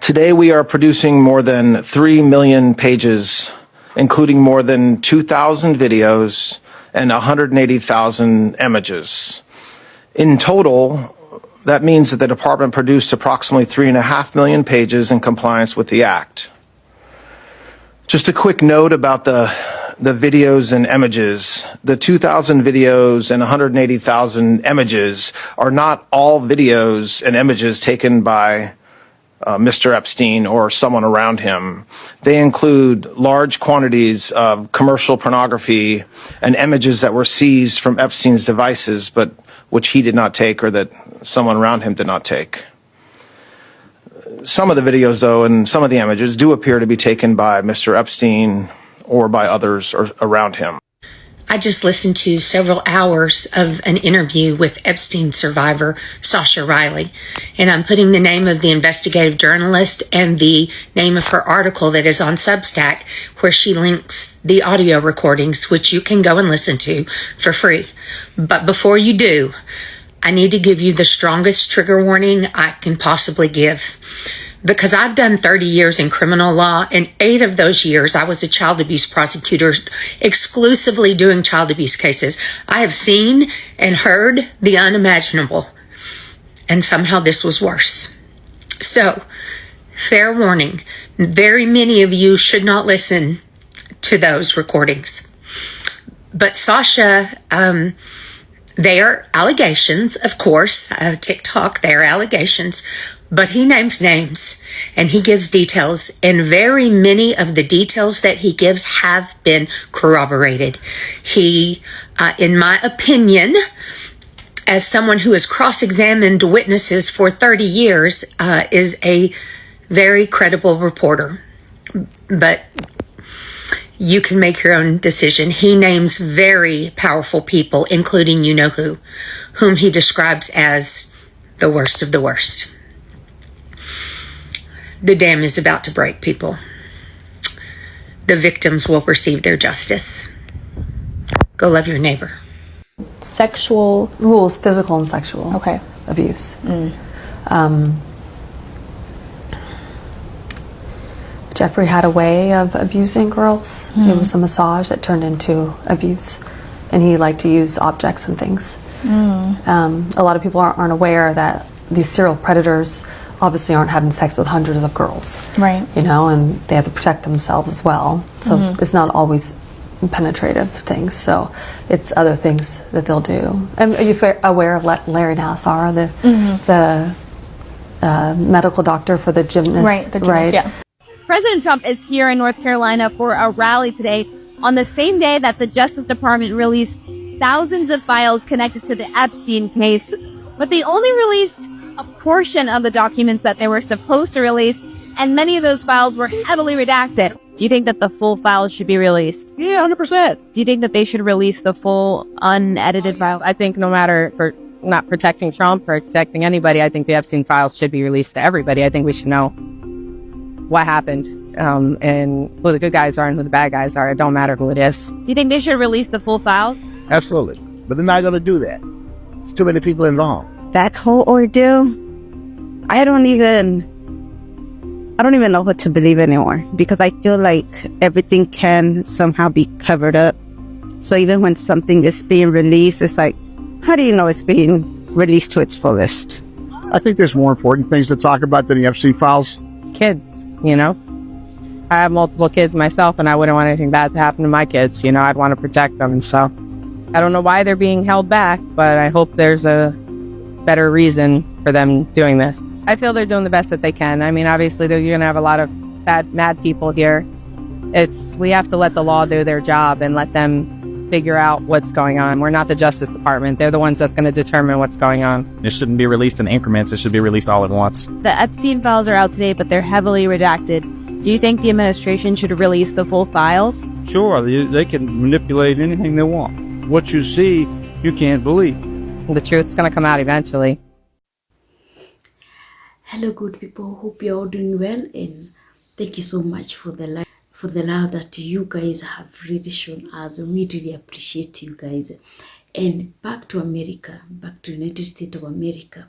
Today we are producing more than 3 million pages, including more than 2,000 videos and 180,000 images. In total, that means that the department produced approximately 3.5 million pages in compliance with the Act. Just a quick note about the videos and images. The 2,000 videos and 180,000 images are not all videos and images taken by Mr. Epstein or someone around him. They include large quantities of commercial pornography and images that were seized from Epstein's devices, but which he did not take or that someone around him did not take. Some of the videos, though, and some of the images do appear to be taken by Mr. Epstein or by others around him. I just listened to several hours of an interview with Epstein survivor Sasha Riley, and I'm putting the name of the investigative journalist and the name of her article that is on Substack, where she links the audio recordings, which you can go and listen to for free. But before you do, I need to give you the strongest trigger warning I can possibly give. Because I've done 30 years in criminal law, and 8 of those years I was a child abuse prosecutor exclusively doing child abuse cases. I have seen and heard the unimaginable, and somehow this was worse. So, fair warning, very many of you should not listen to those recordings. But Sasha, they are allegations, of course, TikTok, they are allegations. But he names names and he gives details, and very many of the details that he gives have been corroborated. He, in my opinion, as someone who has cross-examined witnesses for 30 years, is a very credible reporter. But you can make your own decision. He names very powerful people, including you-know-who, whom he describes as the worst of the worst. The dam is about to break, people. The victims will receive their justice. Go love your neighbor. Sexual rules, physical and sexual abuse. Jeffrey had a way of abusing girls. It was a massage that turned into abuse, and he liked to use objects and things. A lot of people aren't aware that these serial predators obviously aren't having sex with hundreds of girls, right? You know, and they have to protect themselves as well. So it's not always penetrative things. So it's other things that they'll do. And are you aware of Larry Nassar, the medical doctor for the gymnast? Right, the gymnast, right? Yeah. President Trump is here in North Carolina for a rally today on the same day that the Justice Department released thousands of files connected to the Epstein case, but they only released a portion of the documents that they were supposed to release, and many of those files were heavily redacted. Do you think that the full files should be released? Yeah, 100%. Do you think that they should release the full unedited files? I think no matter for not protecting Trump or protecting anybody, I think the Epstein files should be released to everybody. I think we should know what happened and who the good guys are and who the bad guys are. It don't matter who it is. Do you think they should release the full files? Absolutely. But they're not going to do that. There's too many people involved. That whole ordeal, I don't even know what to believe anymore, because I feel like everything can somehow be covered up. So even when something is being released, it's like, how do you know it's being released to its fullest? I think there's more important things to talk about than the Epstein files. It's kids, you know? I have multiple kids myself, and I wouldn't want anything bad to happen to my kids. You know, I'd want to protect them. And so I don't know why they're being held back, but I hope there's a better reason for them doing this. I feel they're doing the best that they can. I mean, obviously, you're going to have a lot of mad people here. We have to let the law do their job and let them figure out what's going on. We're not the Justice Department. They're the ones that's going to determine what's going on. It shouldn't be released in increments. It should be released all at once. The Epstein files are out today, but they're heavily redacted. Do you think the administration should release the full files? Sure, they can manipulate anything they want. What you see, you can't believe. The truth's going to come out eventually. Hello, good people. Hope you're all doing well, and thank you so much for the love that you guys have really shown us. We really appreciate you guys. And back to America, back to United States of America.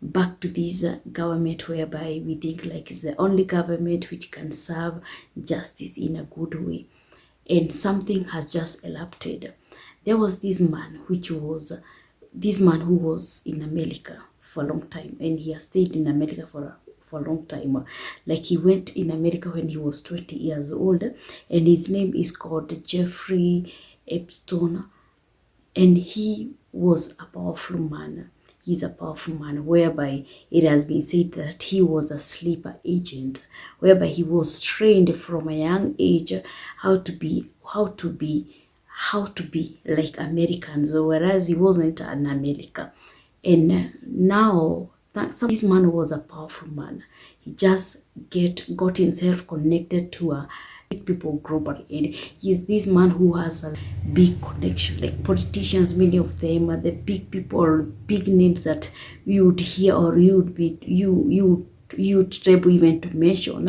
back to this government whereby we think like it's the only government which can serve justice in a good way. And something has just erupted. There was this man who was in America for a long time, and he has stayed in America for a long time. Like he went in America when he was 20 years old, and his name is called Jeffrey Epstein, and he was a powerful man. He's a powerful man, whereby it has been said that he was a sleeper agent, whereby he was trained from a young age how to be like Americans, whereas he wasn't an American. And now this man was a powerful man. He just got himself connected to a big people globally, and he's this man who has a big connection, like politicians. Many of them are the big people, big names that you would hear or you would able even to mention.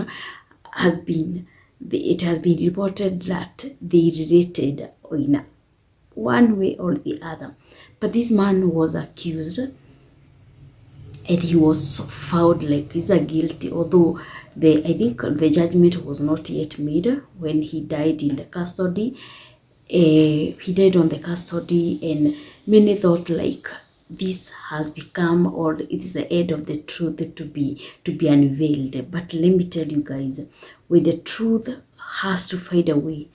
It has been reported that they related in one way or the other. But this man was accused, and he was found like he's a guilty, although I think the judgment was not yet made when he died in the custody. He died on the custody, and many thought like this has become, or it is the end of the truth to be unveiled. But let me tell you guys, when the truth has to find a way,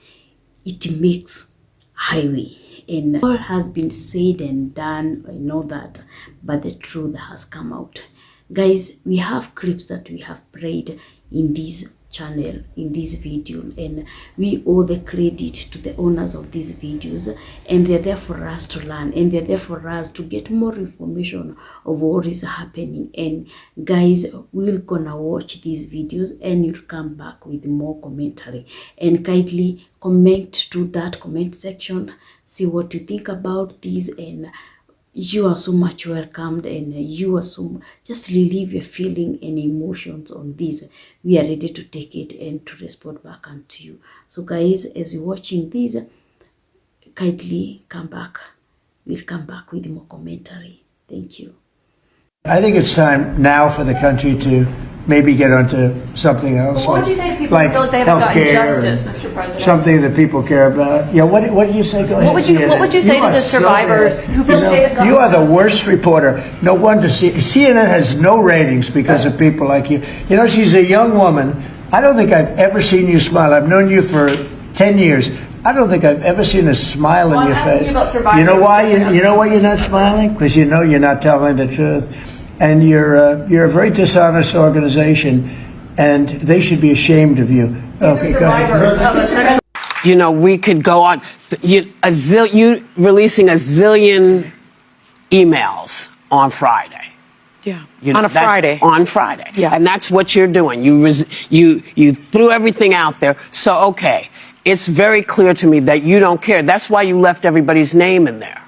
it makes highway. And all has been said and done, I know that, but the truth has come out. Guys, we have clips that we have played in this channel, in this video, and we owe the credit to the owners of these videos, and they're there for us to learn, and they're there for us to get more information of what is happening. And guys, we're gonna watch these videos and you'll come back with more commentary, and kindly comment to that comment section, see what you think about this, and you are so much welcomed, and you are just relieve your feeling and emotions on this. We are ready to take it and to respond back unto you. So guys, as you're watching this, kindly come back. We'll come back with more commentary. Thank you. I think it's time now for the country to maybe get onto something else. What would you say to people like who feel like they haven't gotten healthcare, justice, Mr. President? something that people care about. Yeah, what did you say? Go ahead. What would you say to the survivors who feel like they haven't gotten You are the justice? worst reporter. No wonder CNN has no ratings because of people like you. You know, she's a young woman. I don't think I've ever seen you smile. I've known you for 10 years. I don't think I've ever seen a smile in your face. You know why? You know why you're not smiling? Because you know you're not telling the truth, and you're a very dishonest organization, and they should be ashamed of you. Okay, go ahead. You know, we could go on. You releasing a zillion emails on Friday. Yeah, You know, on a Friday. On Friday. Yeah. And that's what you're doing. You threw everything out there. So, okay, it's very clear to me that you don't care. That's why you left everybody's name in there.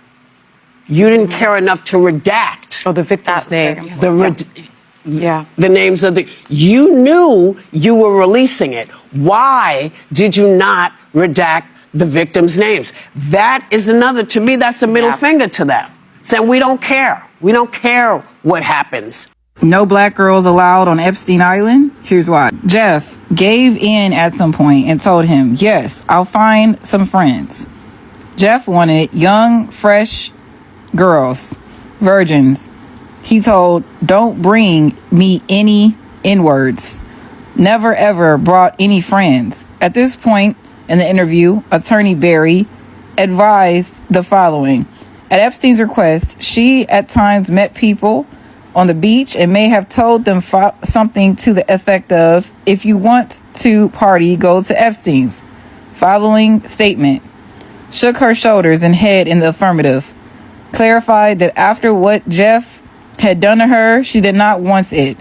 You didn't care enough to redact. Oh, the victims' names. The names of you knew you were releasing it. Why did you not redact the victims' names? That is to me, that's a middle finger to them. Saying we don't care. We don't care what happens. No black girls allowed on Epstein Island? Here's why. Jeff gave in at some point and told him, yes, I'll find some friends. Jeff wanted young, fresh girls, virgins. He told, don't bring me any N-words. Never ever brought any friends. At this point in the interview, attorney Barry advised the following. At Epstein's request, she at times met people on the beach and may have told them something to the effect of, if you want to party, go to Epstein's. Following statement. Shook her shoulders and head in the affirmative. Clarified that after what Jeff had done to her, she did not want it,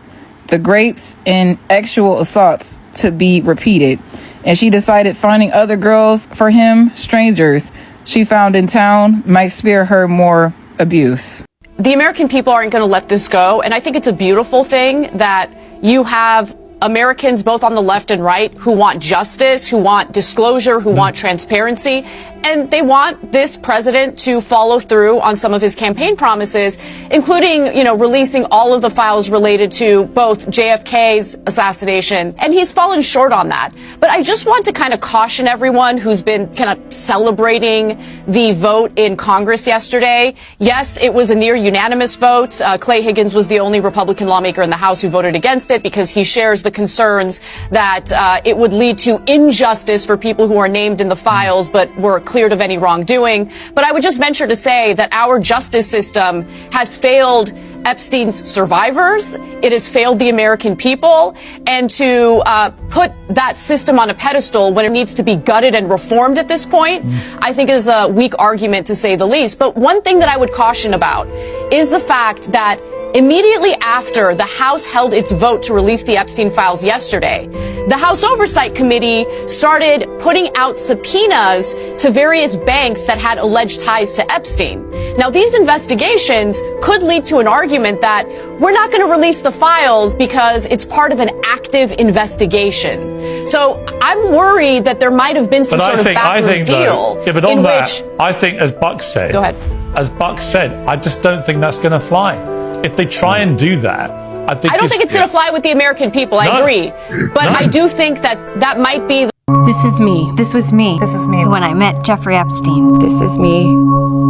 the grapes and actual assaults, to be repeated. And she decided finding other girls for him, strangers she found in town, might spare her more abuse. The American people aren't going to let this go, and I think it's a beautiful thing that you have Americans, both on the left and right, who want justice, who want disclosure, who want transparency, and they want this president to follow through on some of his campaign promises, including, releasing all of the files related to both JFK's assassination, and he's fallen short on that. But I just want to kind of caution everyone who's been kind of celebrating the vote in Congress yesterday. Yes, it was a near unanimous vote. Clay Higgins was the only Republican lawmaker in the House who voted against it because he shares the concerns that it would lead to injustice for people who are named in the files but were cleared of any wrongdoing. But I would just venture to say that our justice system has failed Epstein's survivors, it has failed the American people, and to put that system on a pedestal when it needs to be gutted and reformed at this point, I think is a weak argument to say the least. But one thing that I would caution about is the fact that immediately after the House held its vote to release the Epstein files yesterday, the House Oversight Committee started putting out subpoenas to various banks that had alleged ties to Epstein. Now, these investigations could lead to an argument that we're not going to release the files because it's part of an active investigation. So I'm worried that there might have been some sort of backroom deal in which... I think, as Buck said... Go ahead. As Buck said, I just don't think that's going to fly. If they try and do that, I don't think it's going to fly with the American people. I agree. But I do think that might be... This is me. This was me. This is me when I met Jeffrey Epstein. This is me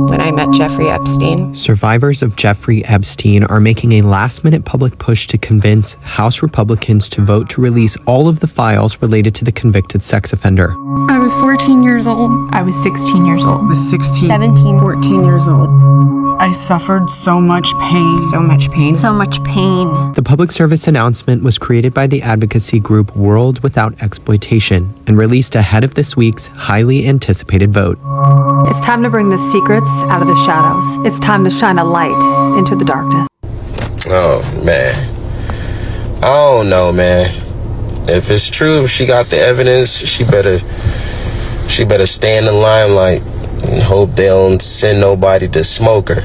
when I met Jeffrey Epstein. Survivors of Jeffrey Epstein are making a last-minute public push to convince House Republicans to vote to release all of the files related to the convicted sex offender. I was 14 years old. I was 16 years old. I was 16. 17. 14 years old. I suffered so much pain. So much pain. So much pain. The public service announcement was created by the advocacy group World Without Exploitation and released ahead of this week's highly anticipated vote. It's time to bring the secrets out of the shadows. It's time to shine a light into the darkness. Oh, man. I don't know, man. If it's true, if she got the evidence, she better stay in the limelight and hope they don't send nobody to smoke her.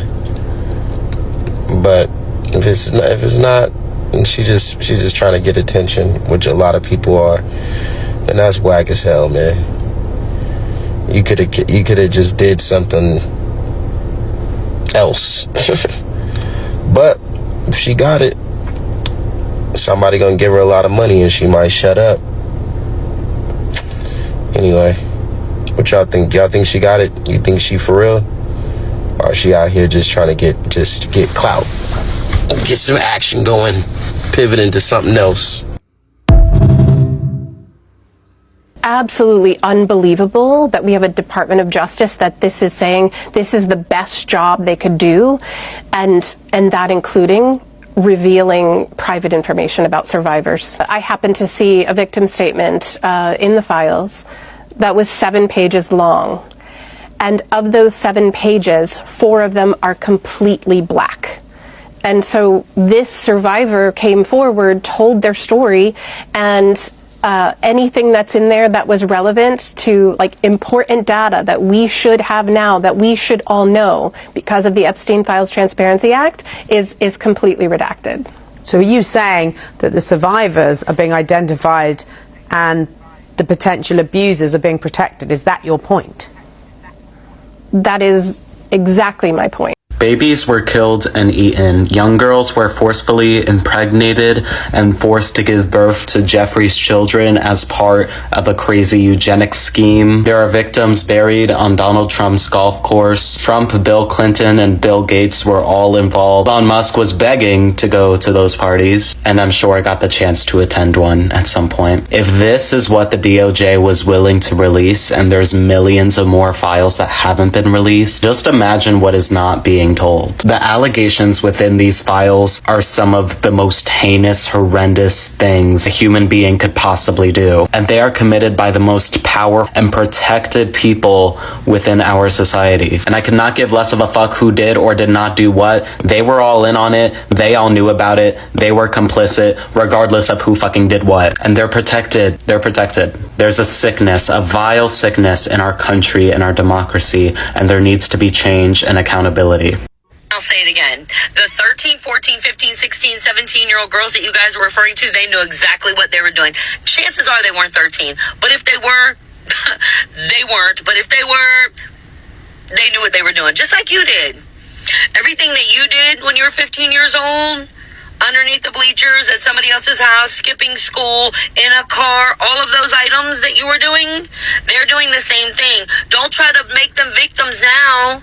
But if it's not, and she's just trying to get attention, which a lot of people are, then that's whack as hell, man. You could have just did something else. But if she got it, somebody gonna give her a lot of money and she might shut up. Anyway, what y'all think? Y'all think she got it? You think she for real? Or is she out here just trying to get clout, get some action going, pivot into something else? Absolutely unbelievable that we have a Department of Justice that this is saying this is the best job they could do, and that including revealing private information about survivors. I happened to see a victim statement in the files that was 7 pages long, and of those 7 pages, 4 of them are completely black. And so this survivor came forward, told their story, and anything that's in there that was relevant to important data that we should have now, that we should all know because of the Epstein Files Transparency Act, is completely redacted. So are you saying that the survivors are being identified and the potential abusers are being protected? Is that your point? That is exactly my point. Babies were killed and eaten. Young girls were forcefully impregnated and forced to give birth to Jeffrey's children as part of a crazy eugenics scheme. There are victims buried on Donald Trump's golf course. Trump, Bill Clinton, and Bill Gates were all involved. Elon Musk was begging to go to those parties, and I'm sure I got the chance to attend one at some point. If this is what the DOJ was willing to release, and there's millions of more files that haven't been released, just imagine what is not being told. The allegations within these files are some of the most heinous, horrendous things a human being could possibly do. And they are committed by the most powerful and protected people within our society. And I could not give less of a fuck who did or did not do what. They were all in on it. They all knew about it. They were complicit, regardless of who fucking did what. And they're protected. They're protected. There's a sickness, a vile sickness in our country and our democracy, and there needs to be change and accountability. I'll say it again. The 13, 14, 15, 16, 17-year-old girls that you guys were referring to, they knew exactly what they were doing. Chances are they weren't 13. But if they were, they weren't. But if they were, they knew what they were doing. Just like you did. Everything that you did when you were 15 years old, underneath the bleachers at somebody else's house, skipping school, in a car, all of those items that you were doing, they're doing the same thing. Don't try to make them victims now.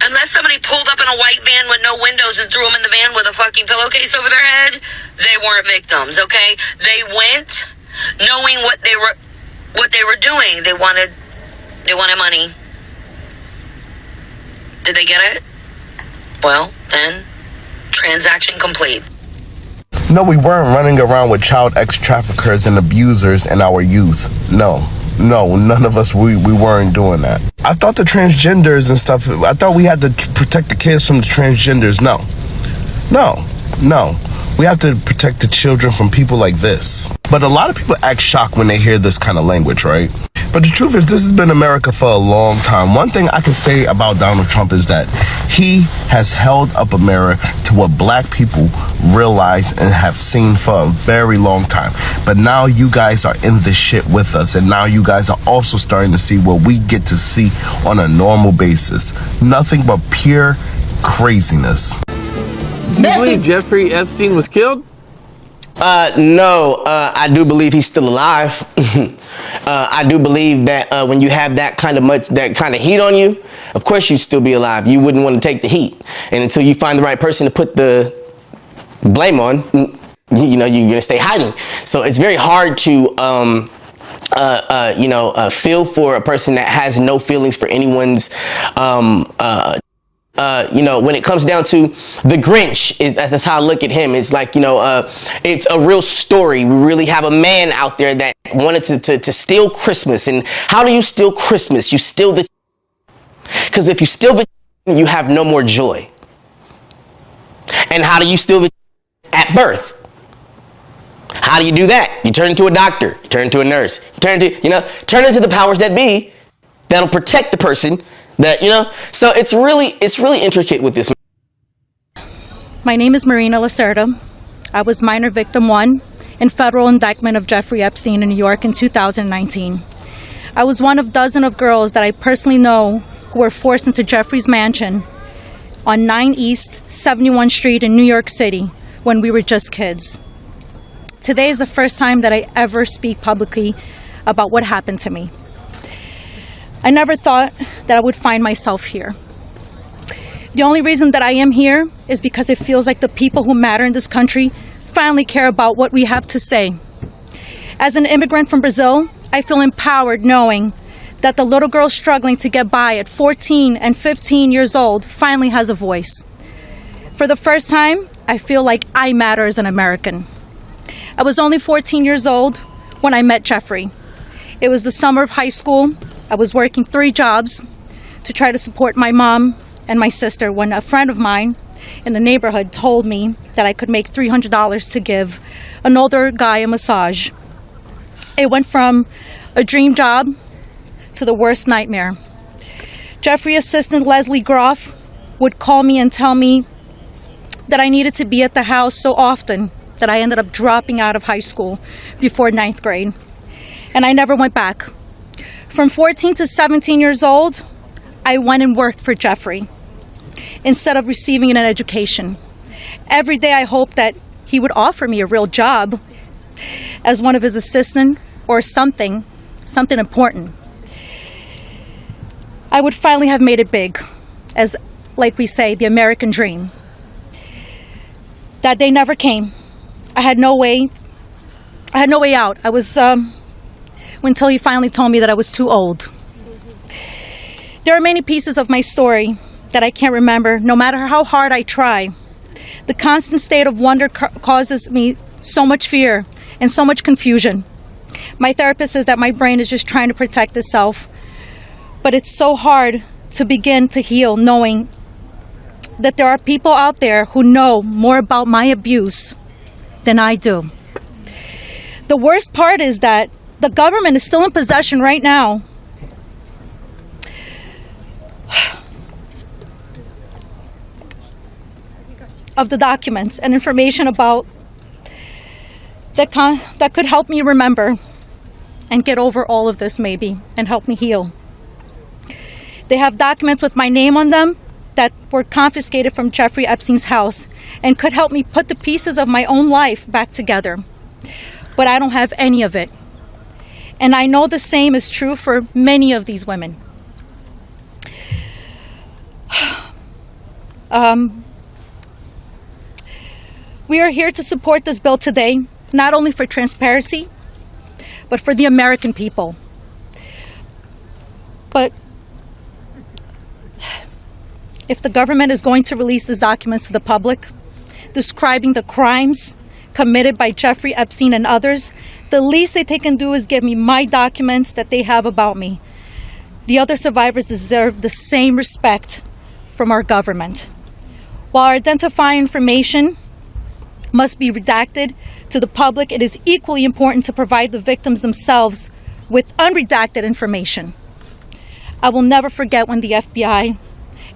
Unless somebody pulled up in a white van with no windows and threw them in the van with a fucking pillowcase over their head, they weren't victims, okay? They went knowing what they were doing. They wanted money. Did they get it? Well, then, transaction complete. No, we weren't running around with child ex-traffickers and abusers in our youth. No, none of us, we weren't doing that. I thought the transgenders and stuff, I thought we had to protect the kids from the transgenders. No. We have to protect the children from people like this. But a lot of people act shocked when they hear this kind of language, right? But the truth is, this has been America for a long time. One thing I can say about Donald Trump is that he has held up a mirror to what black people realize and have seen for a very long time. But now you guys are in this shit with us, and now you guys are also starting to see what we get to see on a normal basis. Nothing but pure craziness. Do you believe Jeffrey Epstein was killed? No, I do believe he's still alive. I do believe that when you have that kind of heat on you, of course you'd still be alive. You wouldn't want to take the heat. And until you find the right person to put the blame on, you're going to stay hiding. So it's very hard to feel for a person that has no feelings for anyone's when it comes down to the Grinch, that's how I look at him. It's like, it's a real story. We really have a man out there that wanted to steal Christmas. And how do you steal Christmas? You steal the, because if you steal the, you have no more joy. And how do you steal the at birth? How do you do that? You turn into a doctor, you turn into a nurse, you turn into the powers that be that'll protect the person. So it's really intricate with this. My name is Marina Lacerda. I was minor victim 1 in federal indictment of Jeffrey Epstein in New York in 2019. I was one of dozens of girls that I personally know who were forced into Jeffrey's mansion on 9 East 71 Street in New York City when we were just kids. Today is the first time that I ever speak publicly about what happened to me. I never thought that I would find myself here. The only reason that I am here is because it feels like the people who matter in this country finally care about what we have to say. As an immigrant from Brazil, I feel empowered knowing that the little girl struggling to get by at 14 and 15 years old finally has a voice. For the first time, I feel like I matter as an American. I was only 14 years old when I met Jeffrey. It was the summer of high school. I was working 3 jobs to try to support my mom and my sister when a friend of mine in the neighborhood told me that I could make $300 to give an older guy a massage. It went from a dream job to the worst nightmare. Jeffrey assistant Leslie Groff would call me and tell me that I needed to be at the house so often that I ended up dropping out of high school before 9th grade. And I never went back. From 14 to 17 years old, I went and worked for Jeffrey instead of receiving an education. Every day I hoped that he would offer me a real job as one of his assistants or something important. I would finally have made it big, as, like we say, the American dream. That day never came. I had no way out. I was, until he finally told me that I was too old. There are many pieces of my story that I can't remember, no matter how hard I try. The constant state of wonder causes me so much fear and so much confusion. My therapist says that my brain is just trying to protect itself, but it's so hard to begin to heal knowing that there are people out there who know more about my abuse than I do. The worst part is that the government is still in possession right now of the documents and information about that could help me remember and get over all of this maybe and help me heal. They have documents with my name on them that were confiscated from Jeffrey Epstein's house and could help me put the pieces of my own life back together. But I don't have any of it. And I know the same is true for many of these women. We are here to support this bill today, not only for transparency, but for the American people. But if the government is going to release these documents to the public, describing the crimes committed by Jeffrey Epstein and others, the least that they can do is give me my documents that they have about me. The other survivors deserve the same respect from our government. While our identifying information must be redacted to the public, it is equally important to provide the victims themselves with unredacted information. I will never forget when the FBI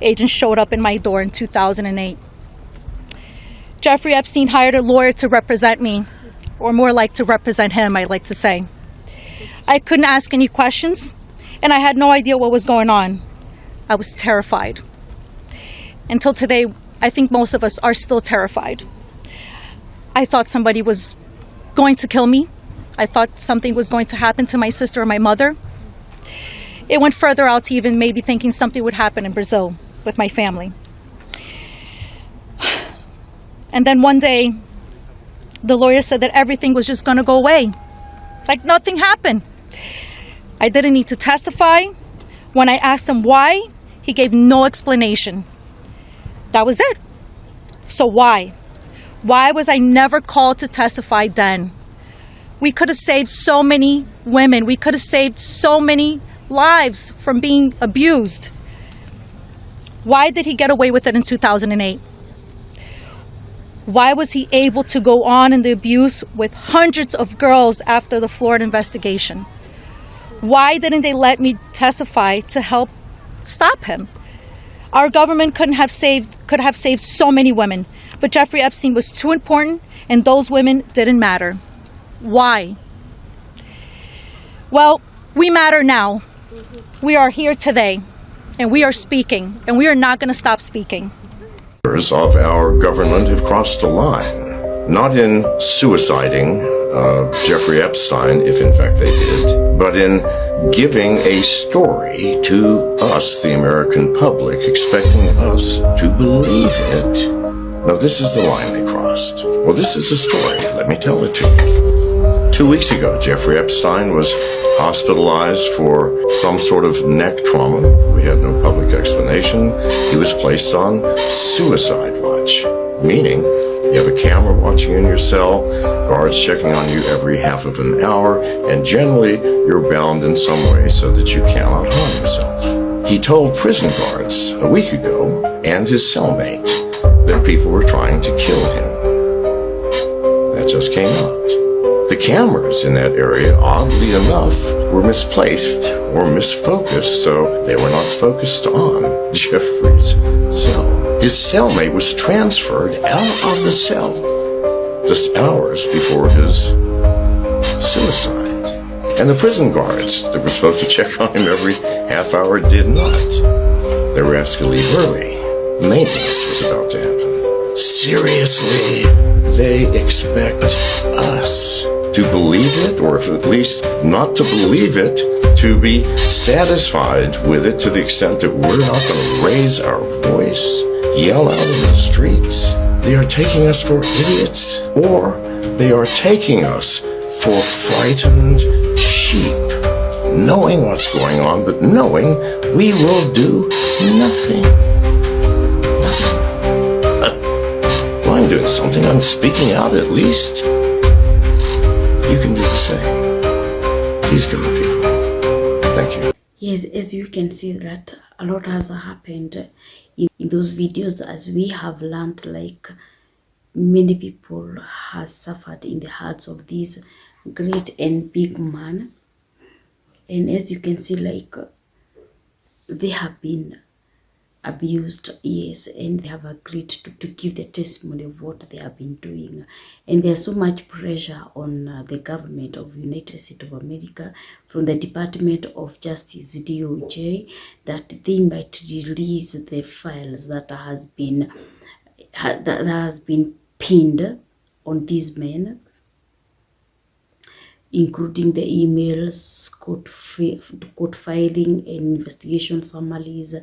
agent showed up in my door in 2008. Jeffrey Epstein hired a lawyer to represent me, or more like to represent him, I like to say. I couldn't ask any questions, and I had no idea what was going on. I was terrified. Until today, I think most of us are still terrified. I thought somebody was going to kill me. I thought something was going to happen to my sister or my mother. It went further out to even maybe thinking something would happen in Brazil with my family. And then one day, the lawyer said that everything was just going to go away. Like nothing happened. I didn't need to testify. When I asked him why, he gave no explanation. That was it. So why? Why was I never called to testify then? We could have saved so many women. We could have saved so many lives from being abused. Why did he get away with it in 2008? Why was he able to go on in the abuse with hundreds of girls after the Florida investigation? Why didn't they let me testify to help stop him? Our government could have saved so many women, but Jeffrey Epstein was too important and those women didn't matter. Why? Well, we matter now. We are here today and we are speaking and we are not going to stop speaking. Of our government have crossed the line, not in suiciding Jeffrey Epstein, if in fact they did, but in giving a story to us, the American public, expecting us to believe it. Now, this is the line they crossed. Well, this is a story. Let me tell it to you. 2 weeks ago, Jeffrey Epstein was hospitalized for some sort of neck trauma. We had no public explanation. He was placed on suicide watch, meaning you have a camera watching in your cell, guards checking on you every half of an hour, and generally you're bound in some way so that you cannot harm yourself. He told prison guards a week ago and his cellmate that people were trying to kill him. That just came out. The cameras in that area, oddly enough, were misplaced or misfocused, so they were not focused on Jeffrey's cell. His cellmate was transferred out of the cell just hours before his suicide. And the prison guards that were supposed to check on him every half hour did not. They were asked to leave early. Maintenance was about to happen. Seriously, they expect us to believe it, or if at least not to believe it, to be satisfied with it to the extent that we're not going to raise our voice, yell out in the streets. They are taking us for idiots, or they are taking us for frightened sheep, knowing what's going on, but knowing we will do nothing. Nothing. Well, I'm doing something. I'm speaking out at least. You can do the same. Please come up people. Thank you. Yes, as you can see that a lot has happened in those videos, as we have learned, like many people has suffered in the hearts of this great and big man. And as you can see, like they have been abused, yes, and they have agreed to give the testimony of what they have been doing. And there's so much pressure on the government of United States of America from the Department of Justice, DOJ, that they might release the files that has been pinned on these men, including the emails, court filing, and investigation summaries,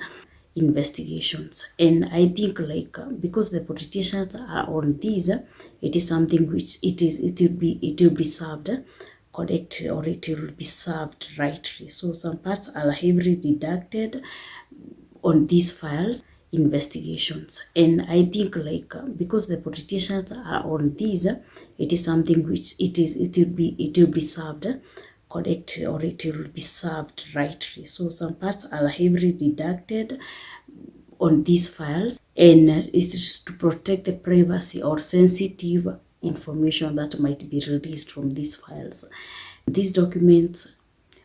investigations. And I think because the politicians are on these, it is something which it will be served correctly, or it will be served rightly. So some parts are heavily deducted on these files, investigations. And I think because the politicians are on these, it is something which it will be served correctly, or it will be served rightly. So some parts are heavily deducted on these files, and it is to protect the privacy or sensitive information that might be released from these files. These documents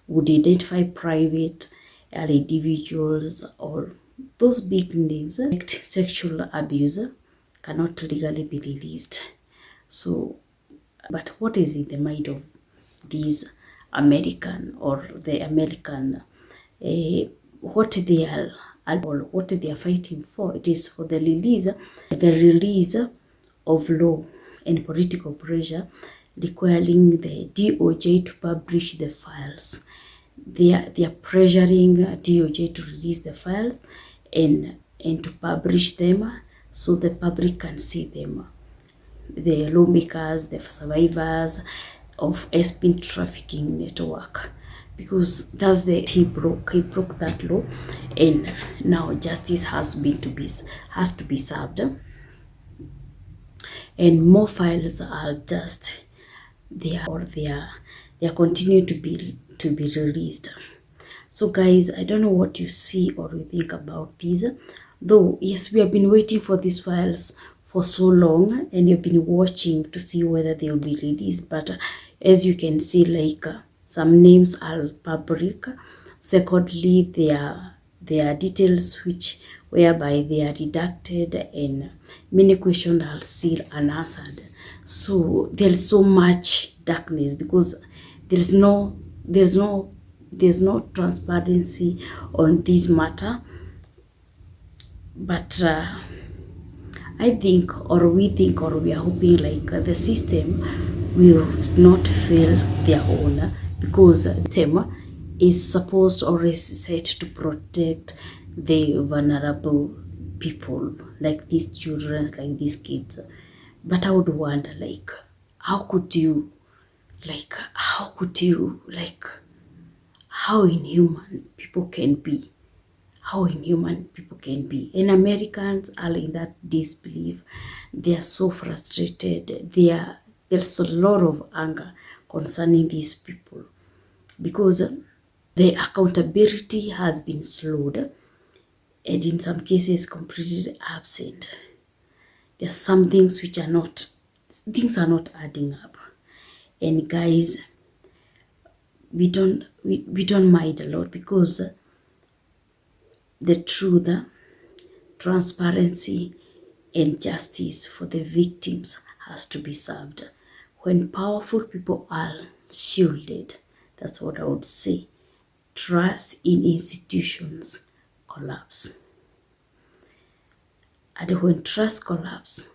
would identify private individuals or those big names. Sexual abuse cannot legally be released. So, but what is in the mind of these American, or the American, what they are fighting for? It is for the release of law and political pressure requiring the DOJ to publish the files. They are pressuring DOJ to release the files and to publish them so the public can see them. The lawmakers, the survivors of Esptein trafficking network, because that's he broke that law, and now justice has to be served, and more files are just they are continue to be released. So guys, I don't know what you see or you think about these, though yes, we have been waiting for these files for so long, and you've been watching to see whether they will be released. But as you can see, some names are public. Secondly, there are details whereby they are deducted, and many questions are still unanswered. So there's so much darkness because there's no transparency on this matter. But I think, or we think, or we are hoping the system will not fail their own, because the system is supposed or is set to protect the vulnerable people, like these children, like these kids. But I would wonder, how inhuman people can be. How inhuman people can be. And Americans are in that disbelief. They are so frustrated. There's a lot of anger concerning these people, because the accountability has been slowed, and in some cases completely absent. There's some things which are not adding up. And guys, we don't mind a lot, because the truth, transparency, and justice for the victims has to be served. When powerful people are shielded, that's what I would say, trust in institutions collapse. And when trust collapses,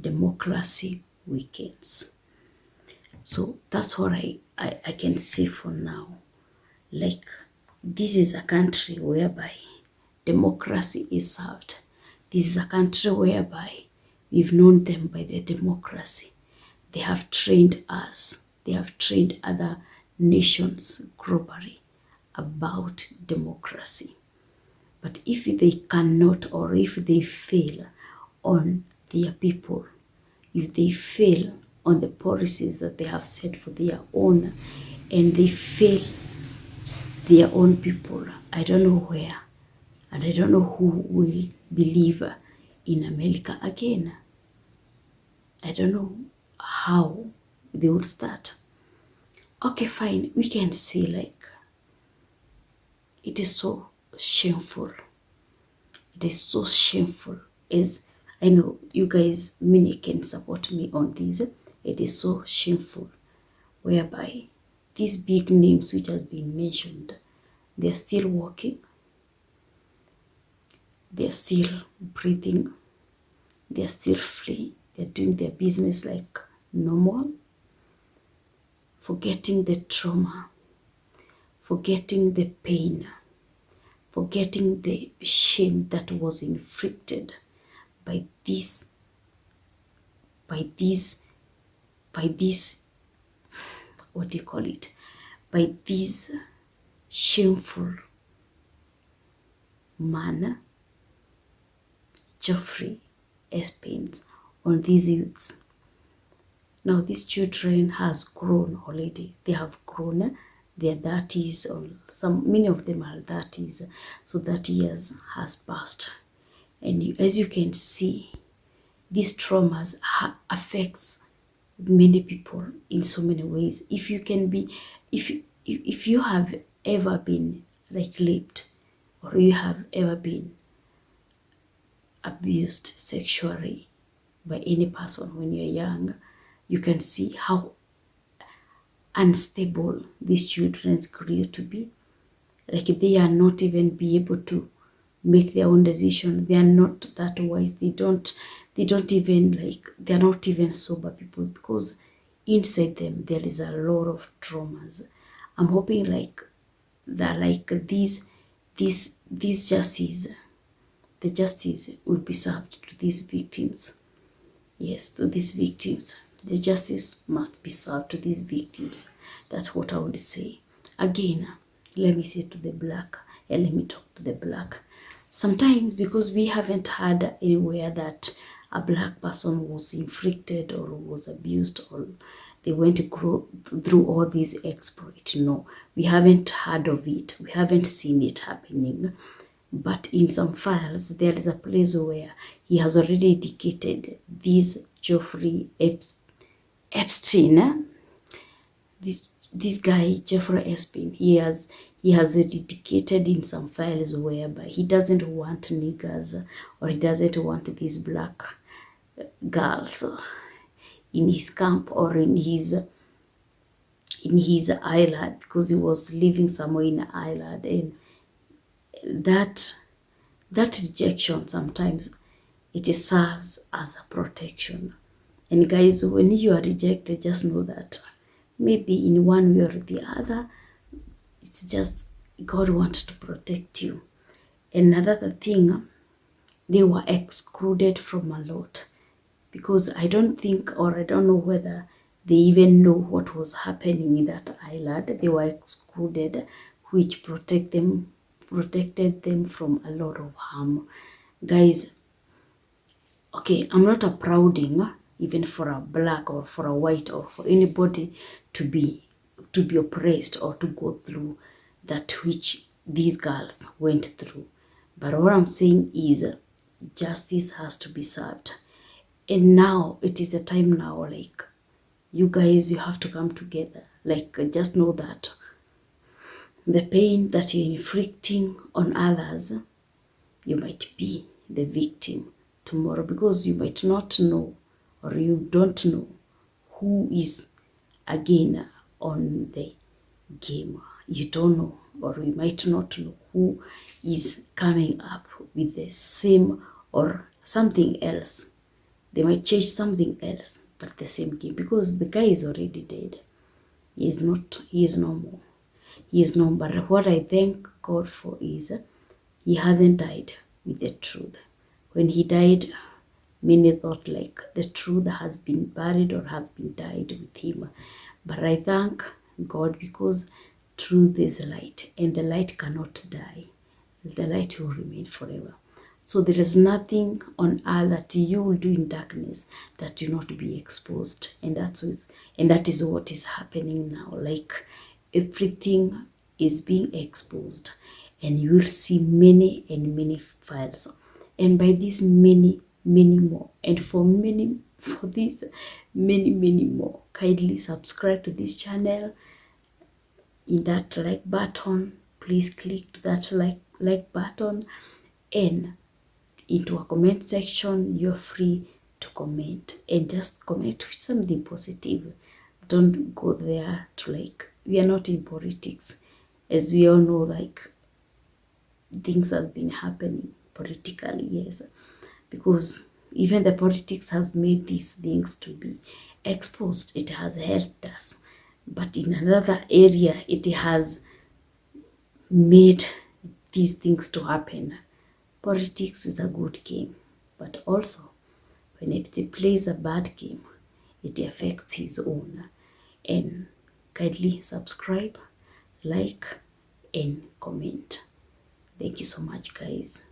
democracy weakens. So that's what I can say for now. This is a country whereby democracy is served. This is a country whereby we've known them by the democracy. They have trained us. They have trained other nations globally about democracy. But if they cannot, or if they fail on their people, if they fail on the policies that they have set for their own, and they fail their own people, I don't know where, and I don't know who will believe in America again. I don't know how they will start. Okay, fine, we can see it is so shameful. It is so shameful. As I know you guys, many can support me on this. It is so shameful, whereby these big names which has been mentioned, they are still working, they are still breathing, they are still free, they are doing their business like normal, forgetting the trauma, forgetting the pain, forgetting the shame that was inflicted by this, what do you call it? By this shameful man, Jeffrey Esptein, on these youths. Now these children has grown already. They have grown. They are 30s, or many of them are 30s. So 30 years has passed. And as you can see, these traumas affects many people in so many ways. If you have ever been raped, or you have ever been abused sexually by any person when you're young, you can see how unstable these children grew to be. Like, they are not even be able to make their own decisions. They are not that wise. They don't even, like, they are not even sober people, because inside them there is a lot of traumas. I'm hoping like that, like these justice, the justice will be served to these victims. Yes, to these victims. The justice must be served to these victims. That's what I would say. Again, let me say to the black, and let me talk to the black. Sometimes, because we haven't heard anywhere that a black person was inflicted or was abused, or they went through all these exploits. No, we haven't heard of it. We haven't seen it happening. But in some files, there is a place where he has already indicated this Jeffrey Epstein, this guy Jeffrey Esptein, he has indicated in some files whereby he doesn't want niggers, or he doesn't want these black girls in his camp or in his island, because he was living somewhere in an island. And that rejection, sometimes it serves as a protection. And guys, when you are rejected, just know that maybe in one way or the other, it's just God wants to protect you. Another thing, they were excluded from a lot, because I don't think, or I don't know whether they even know what was happening in that island. They were excluded, which protected them from a lot of harm. Guys, okay, I'm not applauding even for a black or for a white or for anybody to be oppressed or to go through that which these girls went through. But what I'm saying is justice has to be served. And now it is the time now, like, you guys, you have to come together. Like, just know that the pain that you're inflicting on others, you might be the victim tomorrow, because you might not know, or you don't know who is again on the game. You don't know, or you might not know who is coming up with the same or something else. They might change something else, but the same game, because the guy is already dead. He is no more. He is no more. But what I thank God for is he hasn't died with the truth. When he died, many thought like the truth has been buried or has been died with him. But I thank God, because truth is light, and the light cannot die. The light will remain forever. So there is nothing on earth that you will do in darkness that will not be exposed. And that is what is happening now. Like, everything is being exposed, and you will see many and many files. And by these many more, and for these many more, kindly subscribe to this channel. In that like button, please click that like button, and into a comment section. You're free to comment, and just comment with something positive. Don't go there to like, we are not in politics, as we all know, like things has been happening politically, yes, because even the politics has made these things to be exposed. It has helped us, but in another area it has made these things to happen. Politics is a good game, but also when it plays a bad game, it affects his own. And kindly subscribe, like, and comment. Thank you so much, guys.